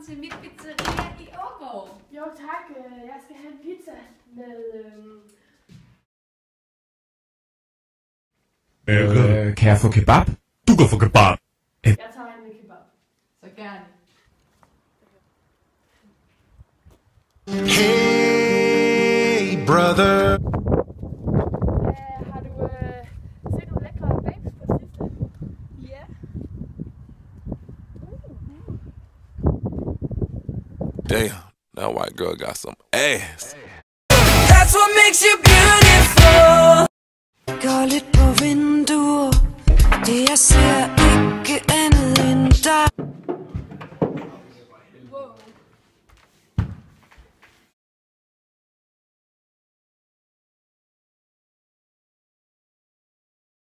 til mit pizzeria i Ågård. Jo tak, jeg skal have en pizza med... Kan jeg få kebab? Du kan få kebab. Jeg tager en med kebab. Så gerne. Hey, brother. Har du set nogle lækre babes på det sidste? Ja. Damn, that white girl got some ass. That's what makes you beautiful. Går lidt på vinduer, det jeg ser